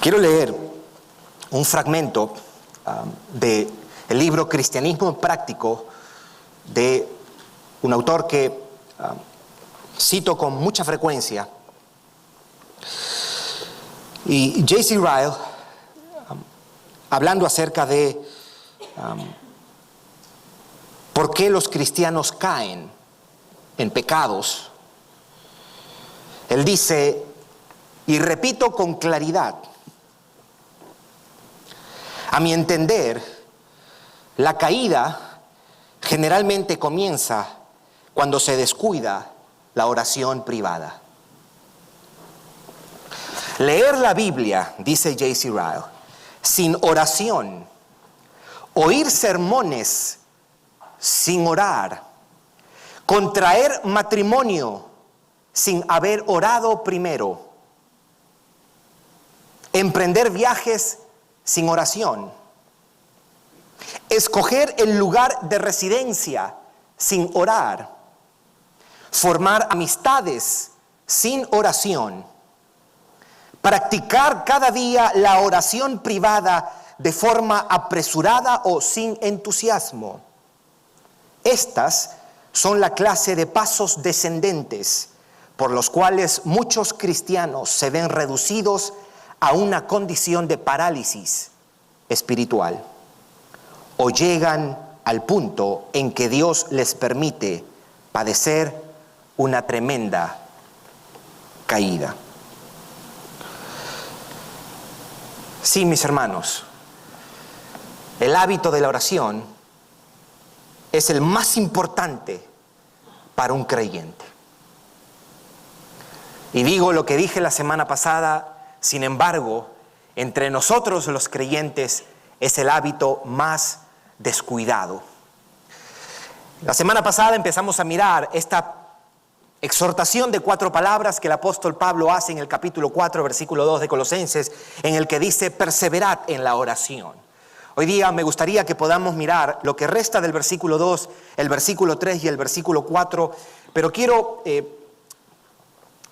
Quiero leer un fragmento del libro Cristianismo Práctico de un autor que cito con mucha frecuencia. Y J.C. Ryle, hablando acerca de por qué los cristianos caen en pecados, él dice, y repito con claridad, a mi entender, la caída generalmente comienza cuando se descuida la oración privada. Leer la Biblia, dice J.C. Ryle, sin oración, oír sermones sin orar, contraer matrimonio sin haber orado primero, emprender viajes sin oración, escoger el lugar de residencia sin orar, formar amistades sin oración, practicar cada día la oración privada de forma apresurada o sin entusiasmo. Estas son la clase de pasos descendentes por los cuales muchos cristianos se ven reducidos a una condición de parálisis espiritual, o llegan al punto en que Dios les permite padecer una tremenda caída. Sí, mis hermanos, el hábito de la oración es el más importante para un creyente. Y digo lo que dije la semana pasada. Sin embargo, entre nosotros los creyentes es el hábito más descuidado. La semana pasada empezamos a mirar esta exhortación de 4 palabras que el apóstol Pablo hace en el capítulo 4, versículo 2 de Colosenses, en el que dice, perseverad en la oración. Hoy día me gustaría que podamos mirar lo que resta del versículo 2, el versículo 3 y el versículo 4, pero quiero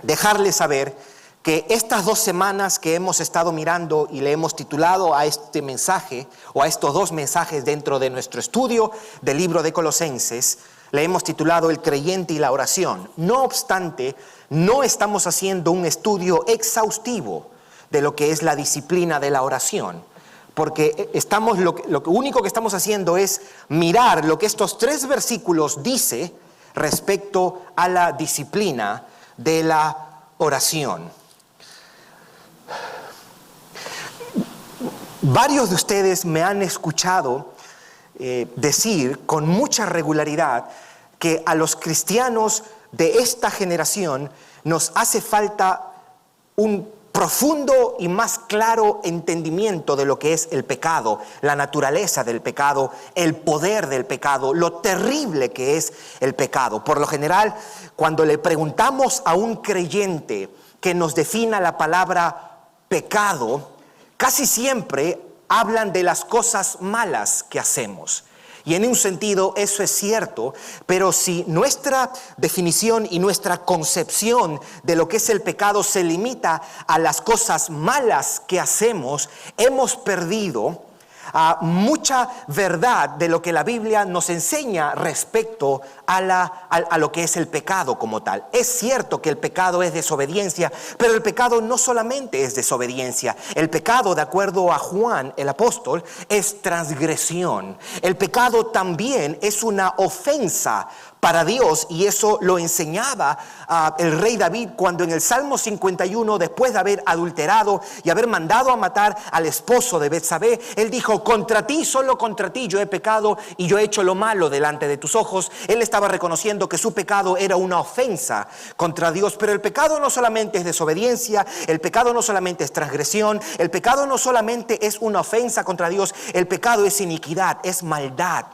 dejarles saber que estas 2 semanas que hemos estado mirando y le hemos titulado a este mensaje o a estos 2 mensajes dentro de nuestro estudio del libro de Colosenses, le hemos titulado El creyente y la oración. No obstante, no estamos haciendo un estudio exhaustivo de lo que es la disciplina de la oración, porque lo único que estamos haciendo es mirar lo que estos 3 versículos dice respecto a la disciplina de la oración. Varios de ustedes me han escuchado decir con mucha regularidad que a los cristianos de esta generación nos hace falta un profundo y más claro entendimiento de lo que es el pecado, la naturaleza del pecado, el poder del pecado, lo terrible que es el pecado. Por lo general, cuando le preguntamos a un creyente que nos defina la palabra pecado, casi siempre hablan de las cosas malas que hacemos. Y en un sentido eso es cierto, pero si nuestra definición y nuestra concepción de lo que es el pecado se limita a las cosas malas que hacemos, hemos perdido mucha verdad de lo que la Biblia nos enseña respecto a lo que es el pecado como tal. Es cierto que el pecado es desobediencia, pero el pecado no solamente es desobediencia. El pecado, de acuerdo a Juan el apóstol, es transgresión. El pecado también es una ofensa para Dios, y eso lo enseñaba el rey David cuando en el Salmo 51, después de haber adulterado y haber mandado a matar al esposo de Betsabé, él dijo, contra ti, solo contra ti yo he pecado y yo he hecho lo malo delante de tus ojos. Él estaba reconociendo que su pecado era una ofensa contra Dios, pero el pecado no solamente es desobediencia, el pecado no solamente es transgresión, el pecado no solamente es una ofensa contra Dios, el pecado es iniquidad, es maldad.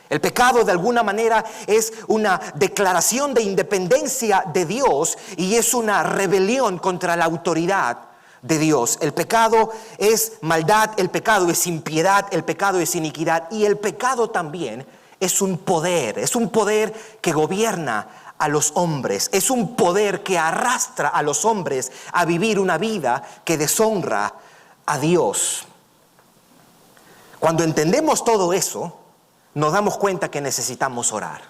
El pecado de alguna manera es una declaración de independencia de Dios y es una rebelión contra la autoridad de Dios. El pecado es maldad, el pecado es impiedad, el pecado es iniquidad, y el pecado también es un poder que gobierna a los hombres, es un poder que arrastra a los hombres a vivir una vida que deshonra a Dios. Cuando entendemos todo eso, nos damos cuenta que necesitamos orar.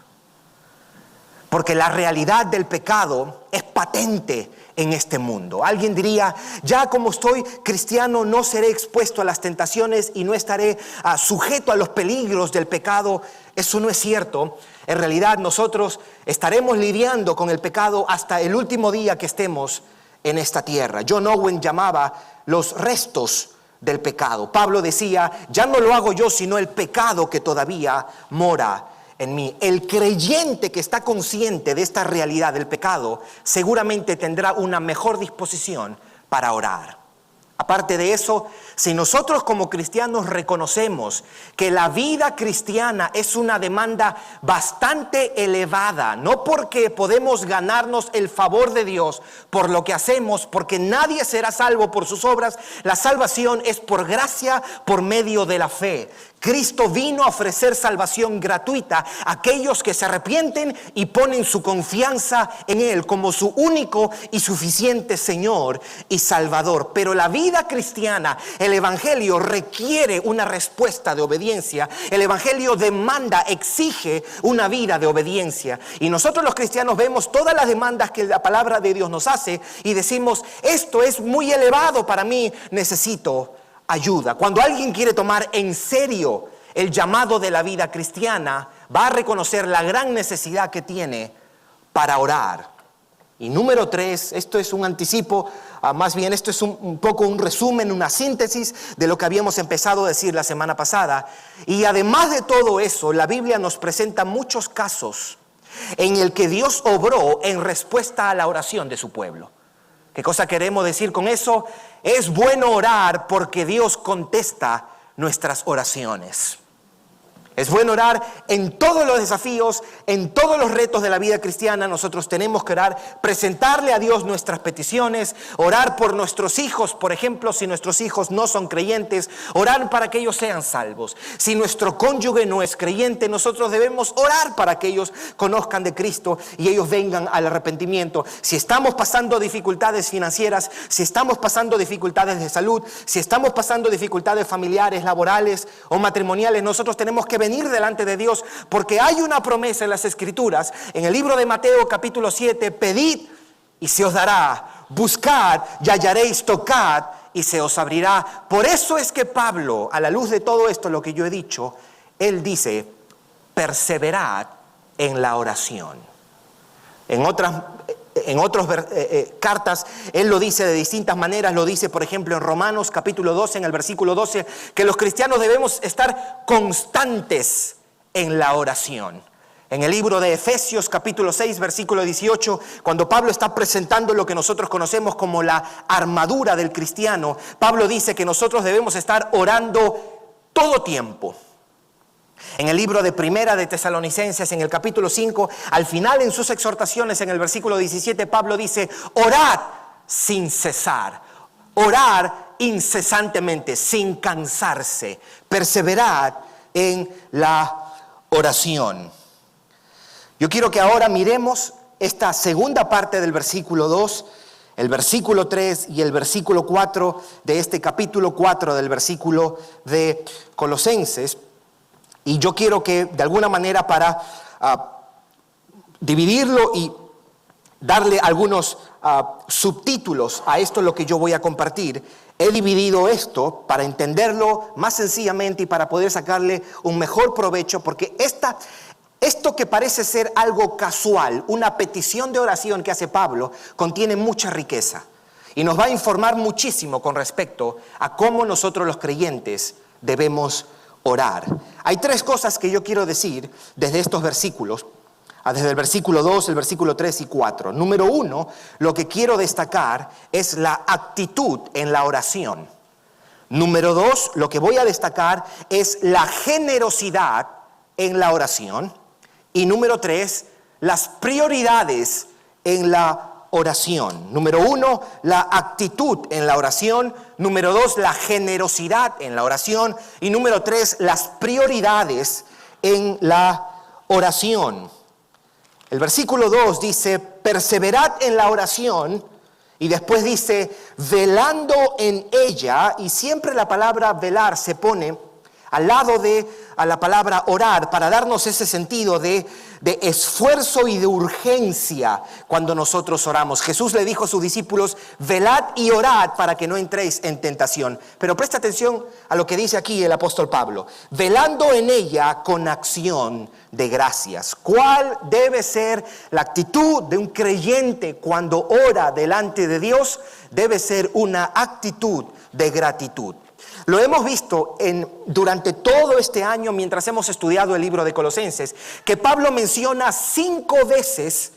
Porque la realidad del pecado es patente en este mundo. Alguien diría, ya como estoy cristiano, no seré expuesto a las tentaciones y no estaré sujeto a los peligros del pecado. Eso no es cierto. En realidad nosotros estaremos lidiando con el pecado hasta el último día que estemos en esta tierra. John Owen llamaba los restos del pecado. Pablo decía, ya no lo hago yo, sino el pecado que todavía mora en mí. El creyente que está consciente de esta realidad del pecado seguramente tendrá una mejor disposición para orar. Aparte de eso, si nosotros como cristianos reconocemos que la vida cristiana es una demanda bastante elevada, no porque podemos ganarnos el favor de Dios por lo que hacemos, porque nadie será salvo por sus obras, la salvación es por gracia, por medio de la fe. Cristo vino a ofrecer salvación gratuita a aquellos que se arrepienten y ponen su confianza en Él como su único y suficiente Señor y Salvador. Pero la vida cristiana, el Evangelio requiere una respuesta de obediencia. El Evangelio demanda, exige una vida de obediencia. Y nosotros los cristianos vemos todas las demandas que la palabra de Dios nos hace y decimos, esto es muy elevado para mí, necesito ayuda. Cuando alguien quiere tomar en serio el llamado de la vida cristiana, va a reconocer la gran necesidad que tiene para orar. Y número 3, esto es un anticipo, más bien esto es un poco un resumen, una síntesis de lo que habíamos empezado a decir la semana pasada. Y además de todo eso, la Biblia nos presenta muchos casos en el que Dios obró en respuesta a la oración de su pueblo. ¿Qué cosa queremos decir con eso? Es bueno orar porque Dios contesta nuestras oraciones. Es bueno orar en todos los desafíos, en todos los retos de la vida cristiana. Nosotros tenemos que orar, presentarle a Dios nuestras peticiones, orar por nuestros hijos, por ejemplo, si nuestros hijos no son creyentes, orar para que ellos sean salvos. Si nuestro cónyuge no es creyente, nosotros debemos orar para que ellos conozcan de Cristo y ellos vengan al arrepentimiento. Si estamos pasando dificultades financieras, si estamos pasando dificultades de salud, si estamos pasando dificultades familiares, laborales o matrimoniales, nosotros tenemos que venir delante de Dios, porque hay una promesa en las Escrituras, en el libro de Mateo capítulo 7, pedid y se os dará, buscad y hallaréis, tocad y se os abrirá. Por eso es que Pablo, a la luz de todo esto, lo que yo he dicho, él dice, perseverad en la oración. En otras cartas, él lo dice de distintas maneras. Lo dice, por ejemplo, en Romanos capítulo 12, en el versículo 12, que los cristianos debemos estar constantes en la oración. En el libro de Efesios capítulo 6, versículo 18, cuando Pablo está presentando lo que nosotros conocemos como la armadura del cristiano, Pablo dice que nosotros debemos estar orando todo tiempo. En el libro de Primera de Tesalonicenses, en el capítulo 5, al final en sus exhortaciones, en el versículo 17, Pablo dice, orad sin cesar, orar incesantemente, sin cansarse, perseverad en la oración. Yo quiero que ahora miremos esta segunda parte del versículo 2, el versículo 3 y el versículo 4 de este capítulo 4 del versículo de Colosenses. Y yo quiero que de alguna manera para dividirlo y darle algunos subtítulos a esto lo que yo voy a compartir, he dividido esto para entenderlo más sencillamente y para poder sacarle un mejor provecho, porque esto que parece ser algo casual, una petición de oración que hace Pablo, contiene mucha riqueza y nos va a informar muchísimo con respecto a cómo nosotros los creyentes debemos orar. Hay 3 cosas que yo quiero decir desde estos versículos, desde el versículo 2, el versículo 3 y 4. Número 1, lo que quiero destacar es la actitud en la oración. Número 2, lo que voy a destacar es la generosidad en la oración. Y número 3, las prioridades en la oración. Número 1, la actitud en la oración. Número 2, la generosidad en la oración. Y número 3, las prioridades en la oración. El versículo 2 dice, perseverad en la oración Y después dice, velando en ella, y siempre la palabra velar se pone al lado de a la palabra orar para darnos ese sentido de esfuerzo y de urgencia cuando nosotros oramos. Jesús le dijo a sus discípulos, velad y orad para que no entréis en tentación. Pero presta atención a lo que dice aquí el apóstol Pablo, velando en ella con acción de gracias. ¿Cuál debe ser la actitud de un creyente cuando ora delante de Dios? Debe ser una actitud de gratitud. Lo hemos visto durante todo este año mientras hemos estudiado el libro de Colosenses, que Pablo menciona 5 veces,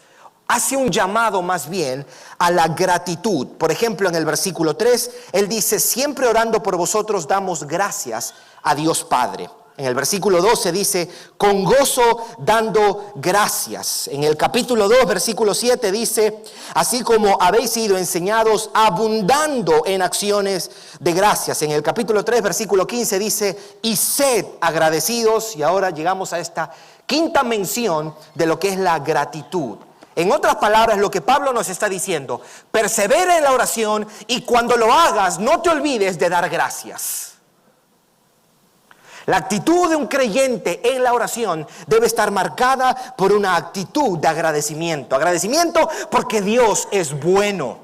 hace un llamado más bien a la gratitud. Por ejemplo, en el versículo 3, él dice, siempre orando por vosotros damos gracias a Dios Padre. En el versículo 12 dice, con gozo dando gracias. En el capítulo 2, versículo 7 dice, así como habéis sido enseñados, abundando en acciones de gracias. En el capítulo 3, versículo 15 dice, y sed agradecidos. Y ahora llegamos a esta quinta mención de lo que es la gratitud. En otras palabras, lo que Pablo nos está diciendo, persevera en la oración y cuando lo hagas, no te olvides de dar gracias. La actitud de un creyente en la oración debe estar marcada por una actitud de agradecimiento. Agradecimiento porque Dios es bueno.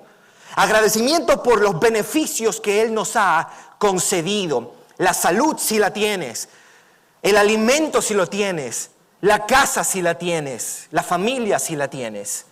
Agradecimiento por los beneficios que Él nos ha concedido. La salud si la tienes, el alimento si lo tienes, la casa si la tienes, la familia si la tienes.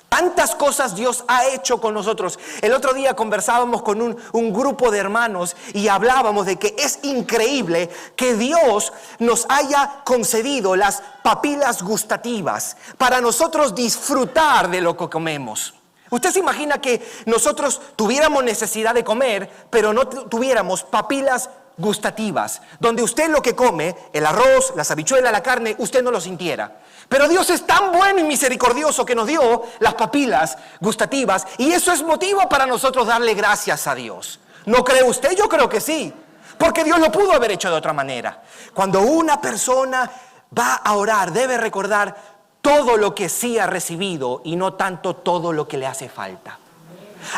Tantas cosas Dios ha hecho con nosotros. El otro día conversábamos con un grupo de hermanos y hablábamos de que es increíble que Dios nos haya concedido las papilas gustativas para nosotros disfrutar de lo que comemos. ¿Usted se imagina que nosotros tuviéramos necesidad de comer, pero no tuviéramos papilas gustativas? Donde usted lo que come, el arroz, las habichuelas, la carne, usted no lo sintiera. Pero Dios es tan bueno y misericordioso que nos dio las papilas gustativas y eso es motivo para nosotros darle gracias a Dios. ¿No cree usted? Yo creo que sí, porque Dios lo pudo haber hecho de otra manera. Cuando una persona va a orar, debe recordar todo lo que sí ha recibido y no tanto todo lo que le hace falta.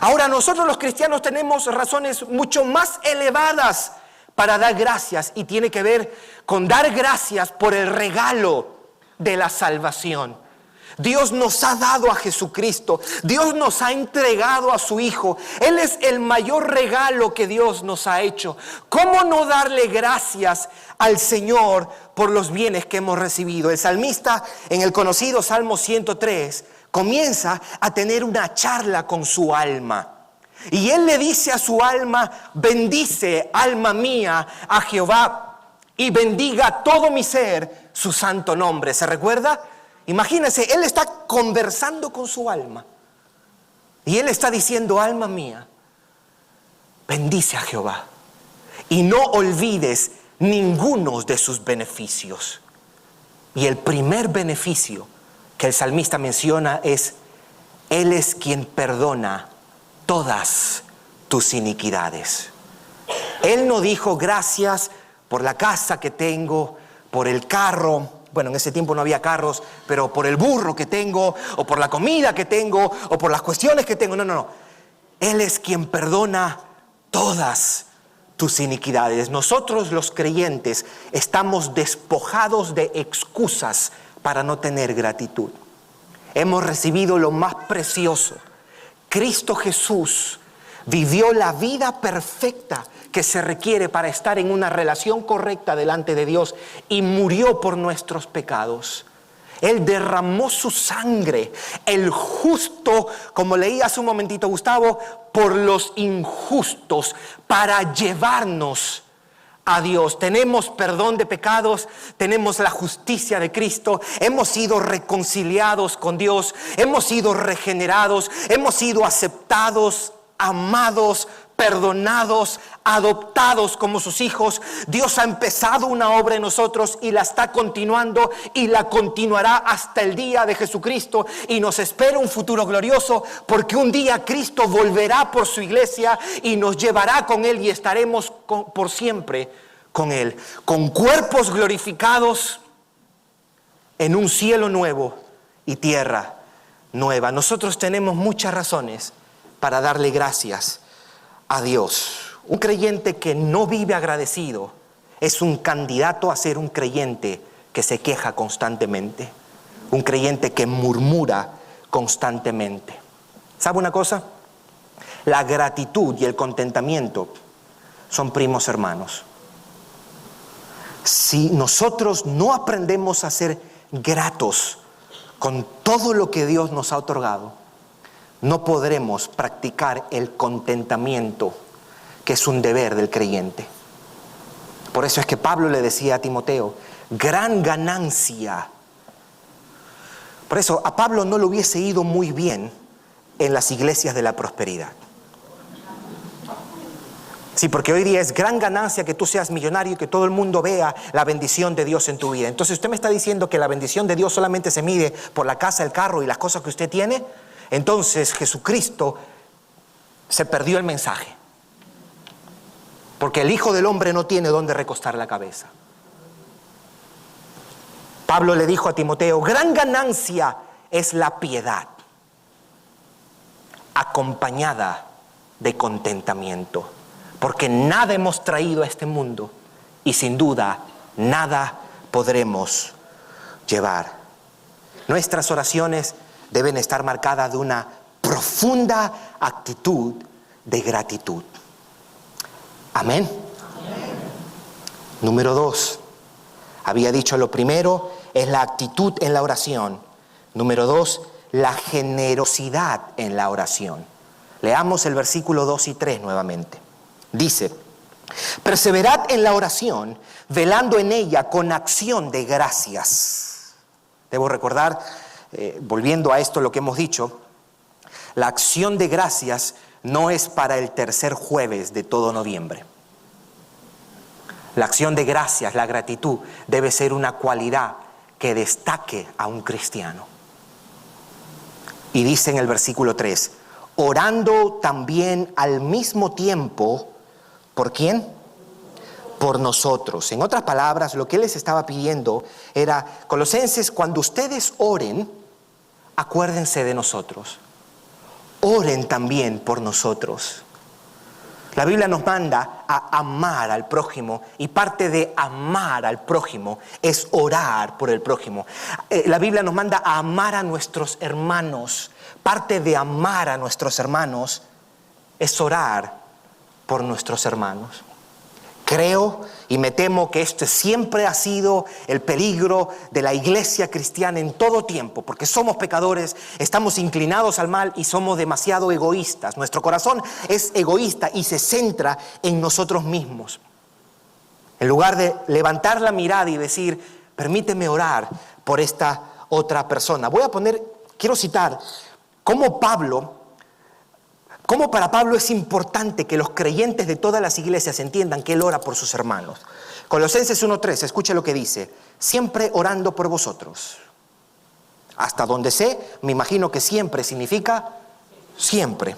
Ahora, nosotros los cristianos tenemos razones mucho más elevadas para dar gracias y tiene que ver con dar gracias por el regalo de la salvación. Dios nos ha dado a Jesucristo. Dios nos ha entregado a su Hijo. Él es el mayor regalo que Dios nos ha hecho. ¿Cómo no darle gracias al Señor por los bienes que hemos recibido? El salmista en el conocido Salmo 103 comienza a tener una charla con su alma. Y él le dice a su alma, bendice, alma mía, a Jehová y bendiga todo mi ser su santo nombre. ¿Se recuerda? Imagínense, él está conversando con su alma. Y él está diciendo, alma mía, bendice a Jehová. Y no olvides ninguno de sus beneficios. Y el primer beneficio que el salmista menciona es, Él es quien perdona todas tus iniquidades. Él no dijo gracias por la casa que tengo, por el carro, bueno, en ese tiempo no había carros, pero por el burro que tengo, o por la comida que tengo, o por las cuestiones que tengo. No. Él es quien perdona todas tus iniquidades. Nosotros los creyentes estamos despojados de excusas para no tener gratitud. Hemos recibido lo más precioso. Cristo Jesús vivió la vida perfecta que se requiere para estar en una relación correcta delante de Dios y murió por nuestros pecados. Él derramó su sangre, el justo, como leí hace un momentito Gustavo, por los injustos, para llevarnos a Dios. Tenemos perdón de pecados, tenemos la justicia de Cristo, hemos sido reconciliados con Dios, hemos sido regenerados, hemos sido aceptados, amados, perdonados, adoptados como sus hijos. Dios ha empezado una obra en nosotros y la está continuando y la continuará hasta el día de Jesucristo, y nos espera un futuro glorioso, porque un día Cristo volverá por su iglesia y nos llevará con Él y estaremos por siempre con Él, con cuerpos glorificados en un cielo nuevo y tierra nueva. Nosotros tenemos muchas razones para darle gracias a Dios. Un creyente que no vive agradecido es un candidato a ser un creyente que se queja constantemente, un creyente que murmura constantemente. ¿Sabe una cosa? La gratitud y el contentamiento son primos hermanos. Si nosotros no aprendemos a ser gratos con todo lo que Dios nos ha otorgado, no podremos practicar el contentamiento, que es un deber del creyente. Por eso es que Pablo le decía a Timoteo, gran ganancia. Por eso a Pablo no le hubiese ido muy bien en las iglesias de la prosperidad. Sí, porque hoy día es gran ganancia que tú seas millonario y que todo el mundo vea la bendición de Dios en tu vida. Entonces usted me está diciendo que la bendición de Dios solamente se mide por la casa, el carro y las cosas que usted tiene. Entonces Jesucristo se perdió el mensaje. Porque el Hijo del Hombre no tiene dónde recostar la cabeza. Pablo le dijo a Timoteo, gran ganancia es la piedad, acompañada de contentamiento. Porque nada hemos traído a este mundo y sin duda nada podremos llevar. Nuestras oraciones deben estar marcadas de una profunda actitud de gratitud. Amén. Amén. Número 2. Había dicho lo primero es la actitud en la oración. Número 2, la generosidad en la oración. Leamos el versículo 2 y 3 nuevamente. Dice, perseverad en la oración, velando en ella con acción de gracias. Debo recordar, volviendo a esto lo que hemos dicho, la acción de gracias no es para el tercer jueves de todo noviembre. La acción de gracias, la gratitud, debe ser una cualidad que destaque a un cristiano. Y dice en el versículo 3, orando también al mismo tiempo, ¿por quién? Por nosotros. En otras palabras, lo que él les estaba pidiendo era, Colosenses, cuando ustedes oren, acuérdense de nosotros. Oren también por nosotros. La Biblia nos manda a amar al prójimo y parte de amar al prójimo es orar por el prójimo. La Biblia nos manda a amar a nuestros hermanos. Parte de amar a nuestros hermanos es orar por nuestros hermanos. Creo y me temo que este siempre ha sido el peligro de la iglesia cristiana en todo tiempo, porque somos pecadores, estamos inclinados al mal y somos demasiado egoístas. Nuestro corazón es egoísta y se centra en nosotros mismos. En lugar de levantar la mirada y decir, permíteme orar por esta otra persona. Quiero citar cómo para Pablo es importante que los creyentes de todas las iglesias entiendan que él ora por sus hermanos. Colosenses 1:3, escuche lo que dice, siempre orando por vosotros. Hasta donde sé, me imagino que siempre significa siempre.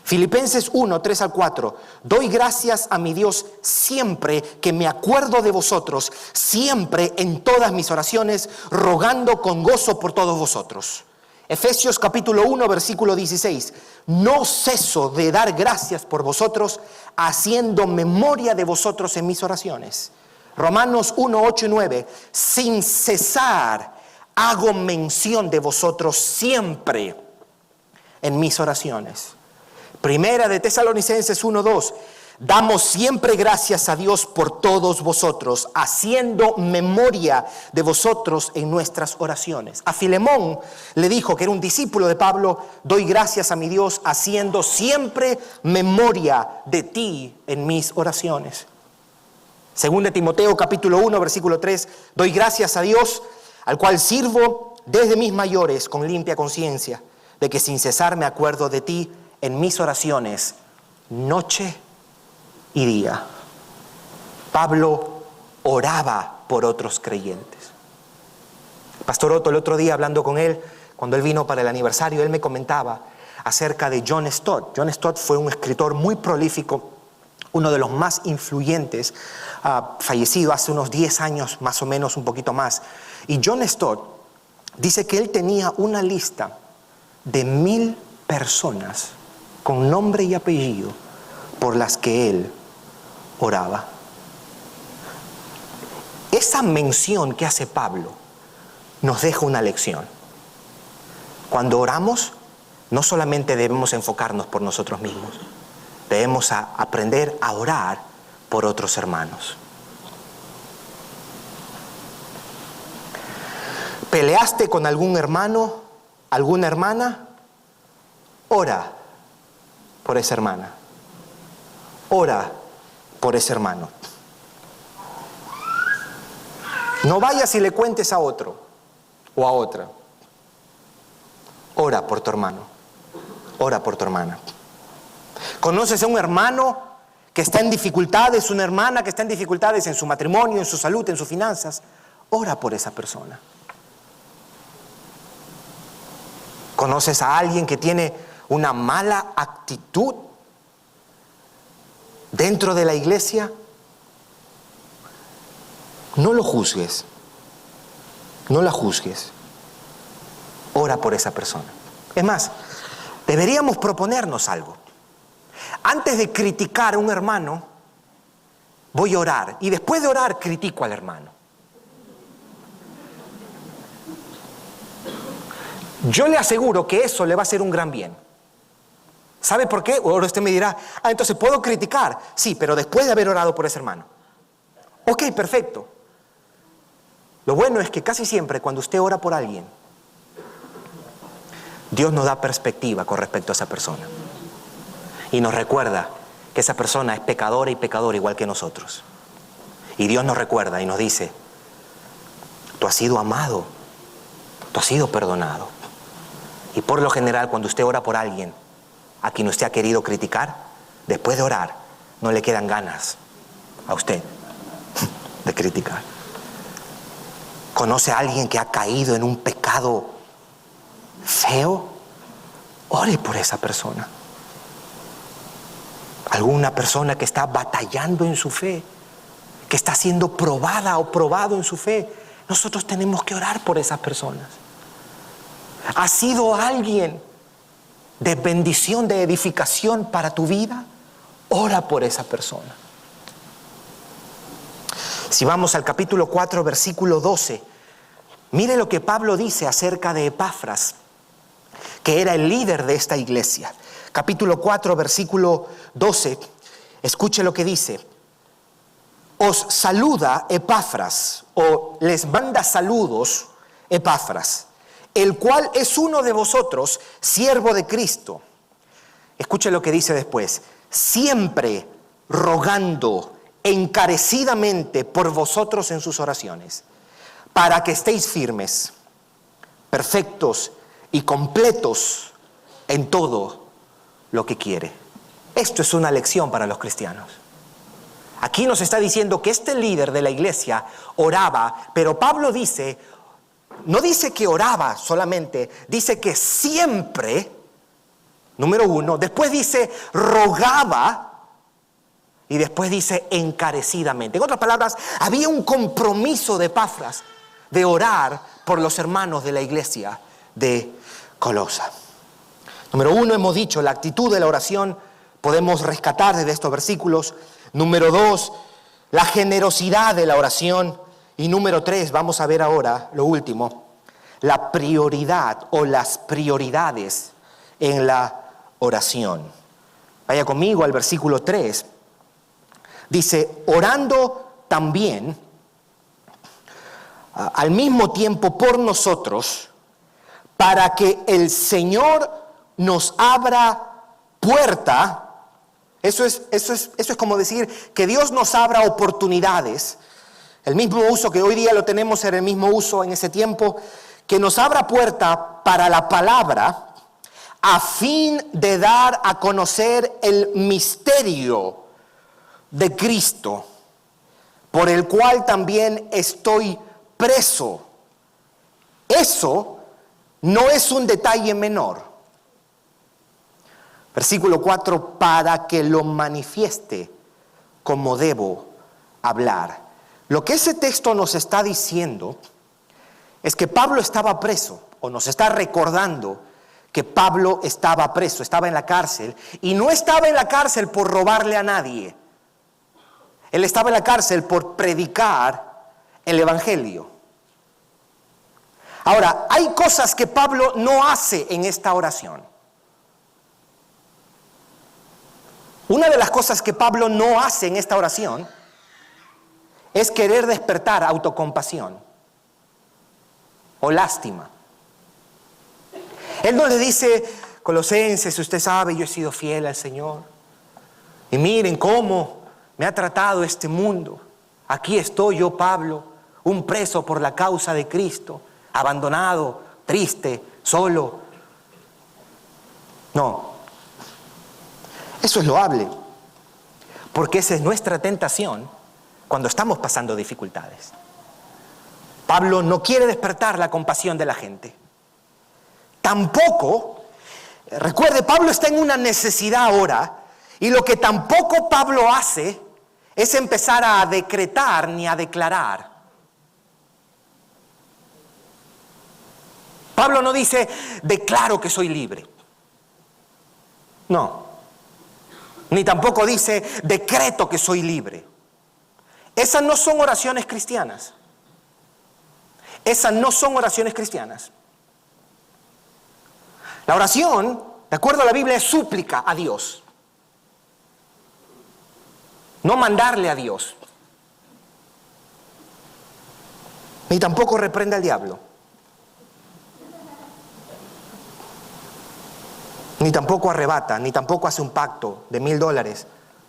Filipenses 1:3-4, doy gracias a mi Dios siempre que me acuerdo de vosotros, siempre en todas mis oraciones, rogando con gozo por todos vosotros. Efesios capítulo 1, versículo 16. No ceso de dar gracias por vosotros, haciendo memoria de vosotros en mis oraciones. Romanos 1, 8 y 9. Sin cesar hago mención de vosotros siempre en mis oraciones. Primera de Tesalonicenses 1, 2. Damos siempre gracias a Dios por todos vosotros, haciendo memoria de vosotros en nuestras oraciones. A Filemón le dijo, que era un discípulo de Pablo, doy gracias a mi Dios haciendo siempre memoria de ti en mis oraciones. Según de Timoteo capítulo 1 versículo 3, doy gracias a Dios al cual sirvo desde mis mayores con limpia conciencia, de que sin cesar me acuerdo de ti en mis oraciones, noche y día. Pablo oraba por otros creyentes. Pastor Otto, el otro día hablando con él, cuando él vino para el aniversario, él me comentaba acerca de John Stott. John Stott fue un escritor muy prolífico, uno de los más influyentes, fallecido hace unos 10 años más o menos, un poquito más. Y John Stott dice que él tenía una lista de 1000 personas con nombre y apellido por las que él oraba. Esa mención que hace Pablo nos deja una lección. Cuando oramos, no solamente debemos enfocarnos por nosotros mismos, debemos aprender a orar por otros hermanos. ¿Peleaste con algún hermano, alguna hermana? Ora por esa hermana. Ora por ese hermano. No vayas y le cuentes a otro o a otra. Ora por tu hermano. Ora por tu hermana. ¿Conoces a un hermano que está en dificultades, una hermana que está en dificultades en su matrimonio, en su salud, en sus finanzas? Ora por esa persona. ¿Conoces a alguien que tiene una mala actitud dentro de la iglesia? No lo juzgues. No la juzgues. Ora por esa persona. Es más, deberíamos proponernos algo. Antes de criticar a un hermano, voy a orar. Y después de orar, critico al hermano. Yo le aseguro que eso le va a hacer un gran bien. ¿Sabe por qué? Ahora usted me dirá, entonces ¿puedo criticar? Sí, pero después de haber orado por ese hermano. Ok, perfecto. Lo bueno es que casi siempre cuando usted ora por alguien, Dios nos da perspectiva con respecto a esa persona. Y nos recuerda que esa persona es pecadora y pecador igual que nosotros. Y Dios nos recuerda y nos dice, tú has sido amado, tú has sido perdonado. Y por lo general, cuando usted ora por alguien a quien usted ha querido criticar, después de orar, no le quedan ganas a usted de criticar. ¿Conoce a alguien que ha caído en un pecado feo? Ore por esa persona. Alguna persona que está batallando en su fe, que está siendo probada o probado en su fe, nosotros tenemos que orar por esas personas. ¿Ha sido alguien de bendición, de edificación para tu vida? Ora por esa persona. Si vamos al capítulo 4, versículo 12, mire lo que Pablo dice acerca de Epafras, que era el líder de esta iglesia. Capítulo 4, versículo 12, escuche lo que dice. Os saluda Epafras, o les manda saludos Epafras, el cual es uno de vosotros, siervo de Cristo. Escuche lo que dice después. Siempre rogando encarecidamente por vosotros en sus oraciones, para que estéis firmes, perfectos y completos en todo lo que quiere. Esto es una lección para los cristianos. Aquí nos está diciendo que este líder de la iglesia oraba, pero Pablo dice, no dice que oraba solamente, dice que siempre, número uno, después dice rogaba y después dice encarecidamente. En otras palabras, había un compromiso de Epafras de orar por los hermanos de la iglesia de Colosa. Número uno, hemos dicho, la actitud de la oración podemos rescatar desde estos versículos. Número dos, la generosidad de la oración. Y número 3, vamos a ver ahora lo último, la prioridad o las prioridades en la oración. Vaya conmigo al versículo 3. Dice, orando también al mismo tiempo por nosotros, para que el Señor nos abra puerta. Eso es como decir que Dios nos abra oportunidades. El mismo uso que hoy día lo tenemos era el mismo uso en ese tiempo, que nos abra puerta para la palabra a fin de dar a conocer el misterio de Cristo, por el cual también estoy preso. Eso no es un detalle menor. Versículo 4, para que lo manifieste como debo hablar. Lo que ese texto nos está diciendo es que Pablo estaba preso, o nos está recordando que Pablo estaba preso, estaba en la cárcel, y no estaba en la cárcel por robarle a nadie. Él estaba en la cárcel por predicar el evangelio. Ahora, hay cosas que Pablo no hace en esta oración. Una de las cosas que Pablo no hace en esta oración es querer despertar autocompasión o lástima. Él no le dice: Colosenses, usted sabe, yo he sido fiel al Señor. Y miren cómo me ha tratado este mundo. Aquí estoy yo, Pablo, un preso por la causa de Cristo, abandonado, triste, solo. No. Eso es loable, porque esa es nuestra tentación cuando estamos pasando dificultades. Pablo no quiere despertar la compasión de la gente. Tampoco, recuerde, Pablo está en una necesidad ahora, y lo que tampoco Pablo hace es empezar a decretar ni a declarar. Pablo no dice: declaro que soy libre. No. Ni tampoco dice: decreto que soy libre. Esas no son oraciones cristianas. Esas no son oraciones cristianas. La oración, de acuerdo a la Biblia, es súplica a Dios. No mandarle a Dios. Ni tampoco reprende al diablo. Ni tampoco arrebata, ni tampoco hace un pacto de $1,000,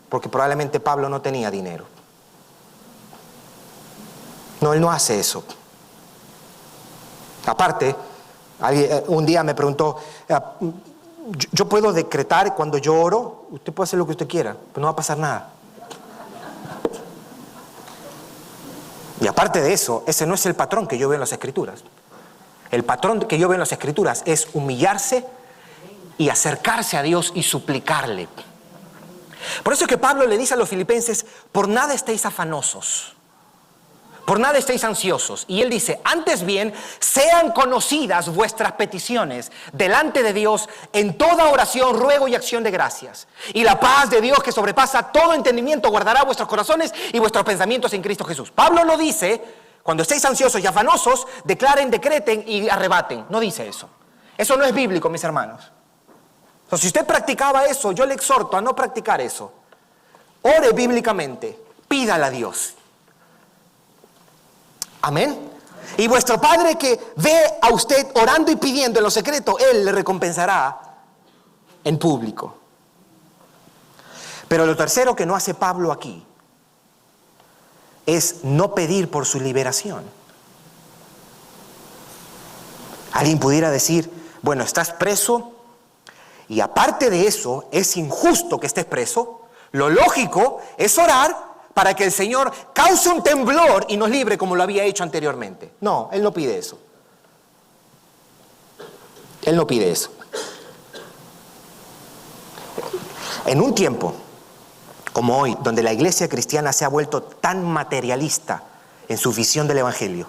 porque probablemente Pablo no tenía dinero. No, él no hace eso. Aparte, un día me preguntó: ¿yo puedo decretar cuando yo oro? Usted puede hacer lo que usted quiera, pero no va a pasar nada. Y aparte de eso, ese no es el patrón que yo veo en las Escrituras. El patrón que yo veo en las Escrituras es humillarse y acercarse a Dios y suplicarle. Por eso es que Pablo le dice a los filipenses: por nada estéis afanosos, por nada estéis ansiosos. Y él dice: antes bien, sean conocidas vuestras peticiones delante de Dios en toda oración, ruego y acción de gracias. Y la paz de Dios, que sobrepasa todo entendimiento, guardará vuestros corazones y vuestros pensamientos en Cristo Jesús. Pablo no dice: cuando estéis ansiosos y afanosos, declaren, decreten y arrebaten. No dice eso. Eso no es bíblico, mis hermanos. Entonces, si usted practicaba eso, yo le exhorto a no practicar eso. Ore bíblicamente, pídale a Dios. Amén. Y vuestro Padre que ve a usted orando y pidiendo en lo secreto, Él le recompensará en público. Pero lo tercero que no hace Pablo aquí es no pedir por su liberación. Alguien pudiera decir: bueno, estás preso, y aparte de eso, es injusto que estés preso. Lo lógico es orar para que el Señor cause un temblor y nos libre como lo había hecho anteriormente. No, Él no pide eso. Él no pide eso. En un tiempo como hoy, donde la iglesia cristiana se ha vuelto tan materialista en su visión del evangelio,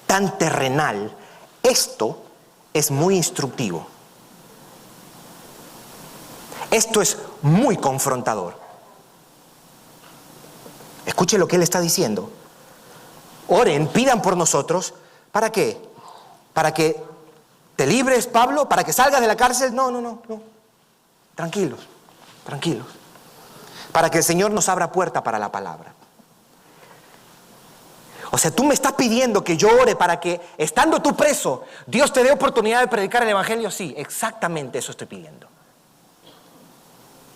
tan terrenal, esto es muy instructivo. Esto es muy confrontador. Escuche lo que él está diciendo. Oren, pidan por nosotros. ¿Para qué? ¿Para que te libres, Pablo? ¿Para que salgas de la cárcel? No. Tranquilos. Para que el Señor nos abra puerta para la palabra. O sea, tú me estás pidiendo que yo ore para que, estando tú preso, Dios te dé oportunidad de predicar el evangelio. Sí, exactamente eso estoy pidiendo.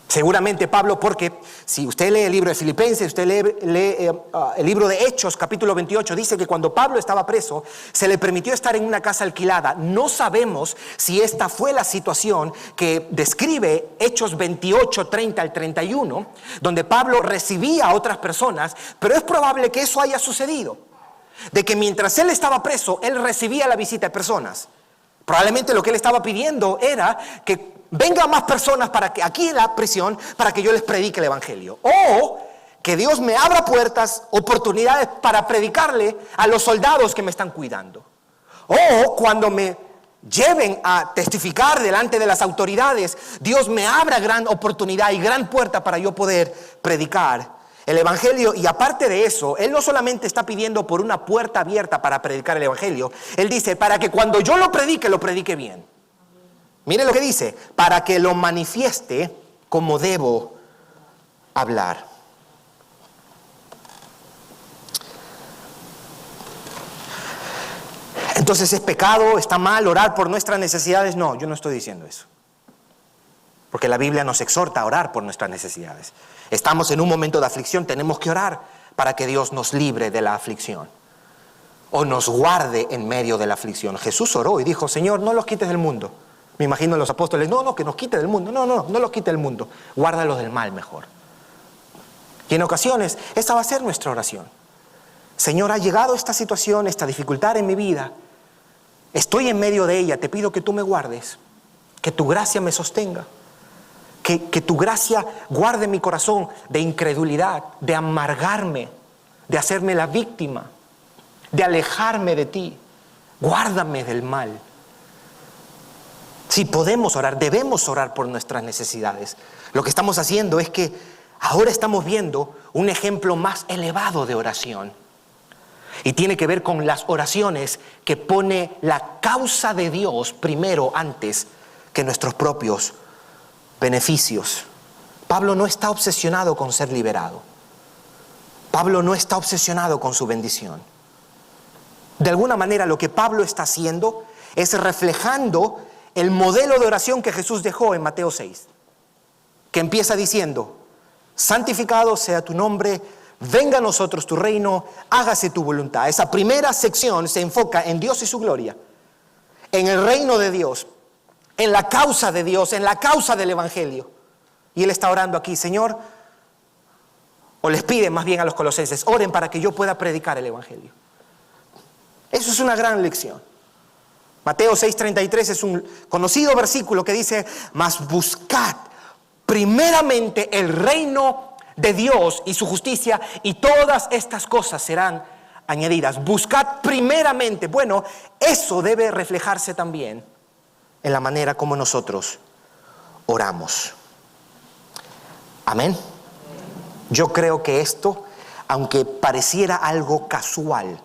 Seguramente Pablo, porque si usted lee el libro de Filipenses, usted lee el libro de Hechos, capítulo 28, dice que cuando Pablo estaba preso, se le permitió estar en una casa alquilada. No sabemos si esta fue la situación que describe Hechos 28, 30 al 31, donde Pablo recibía a otras personas, pero es probable que eso haya sucedido. De que mientras él estaba preso, él recibía la visita de personas. Probablemente lo que él estaba pidiendo era que vengan más personas para que aquí en la prisión, para que yo les predique el evangelio. O que Dios me abra puertas, oportunidades para predicarle a los soldados que me están cuidando. O cuando me lleven a testificar delante de las autoridades, Dios me abra gran oportunidad y gran puerta para yo poder predicar el Evangelio. Y aparte de eso, Él no solamente está pidiendo por una puerta abierta para predicar el Evangelio, Él dice, para que cuando yo lo predique bien. Mire lo que dice, para que lo manifieste como debo hablar. Entonces, ¿es pecado, está mal orar por nuestras necesidades? No, yo no estoy diciendo eso. Porque la Biblia nos exhorta a orar por nuestras necesidades. Estamos en un momento de aflicción, tenemos que orar para que Dios nos libre de la aflicción o nos guarde en medio de la aflicción. Jesús oró y dijo, Señor, no los quites del mundo. Me imagino a los apóstoles, no, que nos quite del mundo. No los quite del mundo, guárdalos del mal mejor. Y en ocasiones, esta va a ser nuestra oración. Señor, ha llegado esta situación, esta dificultad en mi vida. Estoy en medio de ella, te pido que tú me guardes, que tu gracia me sostenga, que tu gracia guarde mi corazón de incredulidad, de amargarme, de hacerme la víctima, de alejarme de ti. Guárdame del mal. Si podemos orar, debemos orar por nuestras necesidades. Lo que estamos haciendo es que ahora estamos viendo un ejemplo más elevado de oración. Y tiene que ver con las oraciones que pone la causa de Dios primero antes que nuestros propios beneficios. Pablo no está obsesionado con ser liberado. Pablo no está obsesionado con su bendición. De alguna manera lo que Pablo está haciendo es reflejando el modelo de oración que Jesús dejó en Mateo 6, que empieza diciendo, santificado sea tu nombre, venga a nosotros tu reino, hágase tu voluntad. Esa primera sección se enfoca en Dios y su gloria, en el reino de Dios, en la causa de Dios, en la causa del Evangelio. Y él está orando aquí, Señor, o les pide más bien a los colosenses, oren para que yo pueda predicar el Evangelio. Eso es una gran lección. Mateo 6:33 es un conocido versículo que dice, mas buscad primeramente el reino de Dios y su justicia, y todas estas cosas serán añadidas. Buscad primeramente. Bueno, eso debe reflejarse también en la manera como nosotros oramos. Amén. Yo creo que esto, aunque pareciera algo casual,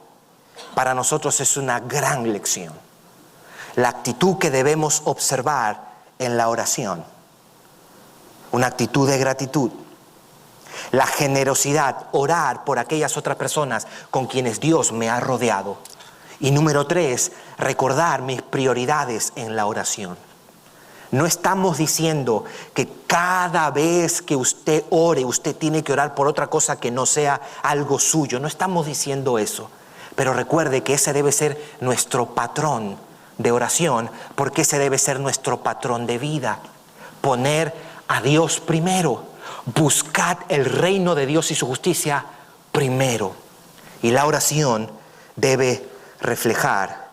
para nosotros es una gran lección. La actitud que debemos observar en la oración. Una actitud de gratitud. La generosidad, orar por aquellas otras personas con quienes Dios me ha rodeado. Y número 3, recordar mis prioridades en la oración. No estamos diciendo que cada vez que usted ore, usted tiene que orar por otra cosa que no sea algo suyo. No estamos diciendo eso. Pero recuerde que ese debe ser nuestro patrón de oración, porque ese debe ser nuestro patrón de vida. Poner a Dios primero. Buscad el reino de Dios y su justicia primero. Y la oración debe reflejar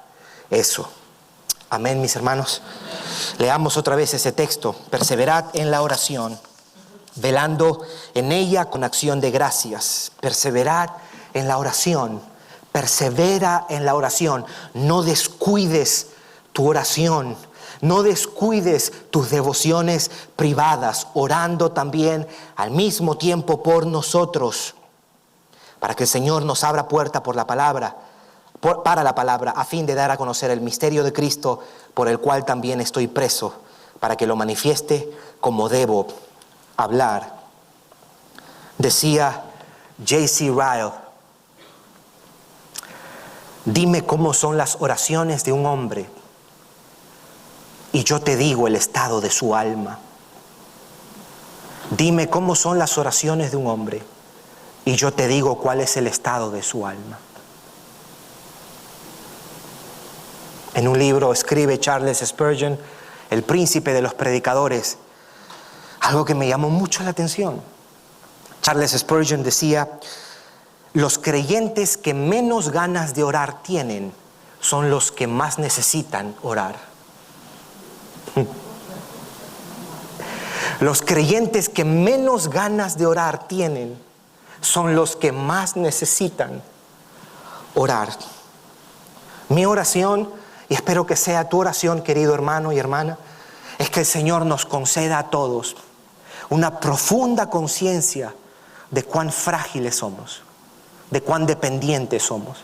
eso. Amén, mis hermanos. Leamos otra vez ese texto. Perseverad en la oración, velando en ella con acción de gracias. Perseverad en la oración. Persevera en la oración. No descuides tu oración. No descuides tus devociones privadas, orando también al mismo tiempo por nosotros, para que el Señor nos abra puerta por la palabra, para la palabra, a fin de dar a conocer el misterio de Cristo, por el cual también estoy preso, para que lo manifieste como debo hablar. Decía J.C. Ryle, dime cómo son las oraciones de un hombre, y yo te digo el estado de su alma. Dime cómo son las oraciones de un hombre, y yo te digo cuál es el estado de su alma. En un libro escribe Charles Spurgeon, el príncipe de los predicadores, algo que me llamó mucho la atención. Charles Spurgeon decía, los creyentes que menos ganas de orar tienen son los que más necesitan orar. Los creyentes que menos ganas de orar tienen son los que más necesitan orar. Mi oración y espero que sea tu oración, querido hermano y hermana, es que el Señor nos conceda a todos una profunda conciencia de cuán frágiles somos, de cuán dependientes somos.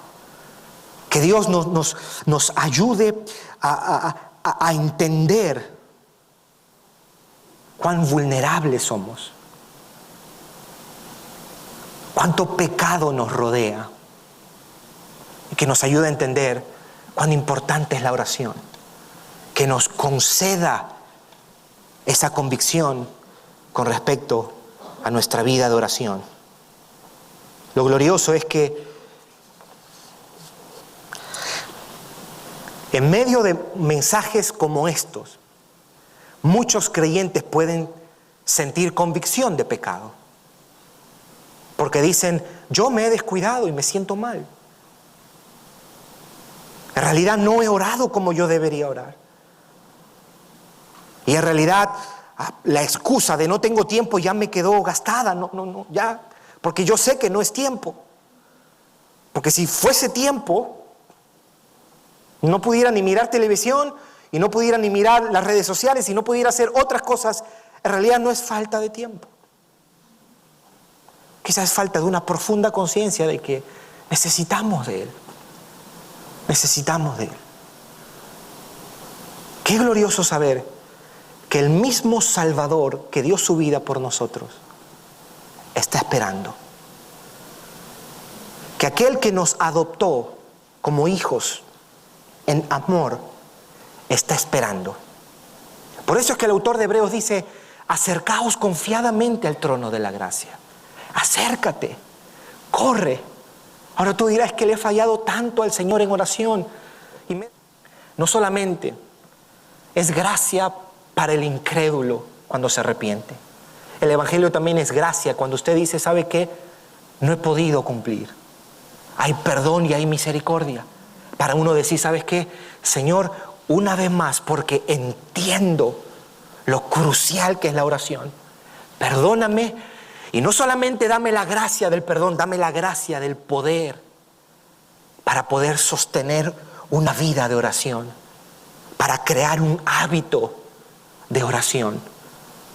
Que Dios nos ayude a entender cuán vulnerables somos, cuánto pecado nos rodea, y que nos ayude a entender cuán importante es la oración, que nos conceda esa convicción con respecto a nuestra vida de oración. Lo glorioso es que en medio de mensajes como estos, muchos creyentes pueden sentir convicción de pecado, porque dicen, yo me he descuidado y me siento mal. En realidad no he orado como yo debería orar. Y en realidad la excusa de no tengo tiempo ya me quedó gastada, ya, porque yo sé que no es tiempo. Porque si fuese tiempo, no pudiera ni mirar televisión, y no pudiera ni mirar las redes sociales, y no pudiera hacer otras cosas. En realidad no es falta de tiempo. Quizás es falta de una profunda conciencia de que necesitamos de Él. Necesitamos de Él. Qué glorioso saber que el mismo Salvador que dio su vida por nosotros está esperando. Que aquel que nos adoptó como hijos en amor está esperando. Por eso es que el autor de Hebreos dice, acercaos confiadamente al trono de la gracia. Acércate, corre. Ahora tú dirás que le he fallado tanto al Señor en oración. No solamente es gracia para el incrédulo cuando se arrepiente. El Evangelio también es gracia cuando usted dice, ¿sabe qué? No he podido cumplir. Hay perdón y hay misericordia. Para uno decir, ¿sabes qué? Señor, una vez más, porque entiendo lo crucial que es la oración. Perdóname. Y no solamente dame la gracia del perdón, dame la gracia del poder para poder sostener una vida de oración, para crear un hábito de oración.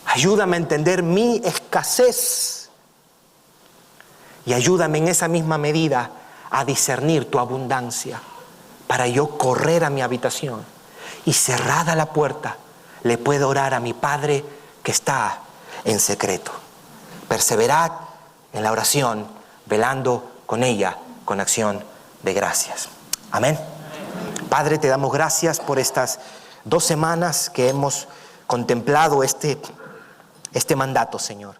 Ayúdame a entender mi escasez y ayúdame en esa misma medida a discernir tu abundancia para yo correr a mi habitación y cerrada la puerta le puedo orar a mi Padre que está en secreto. Perseverad en la oración, velando con ella con acción de gracias. Amén. Padre, te damos gracias por estas 2 semanas que hemos contemplado este mandato, Señor.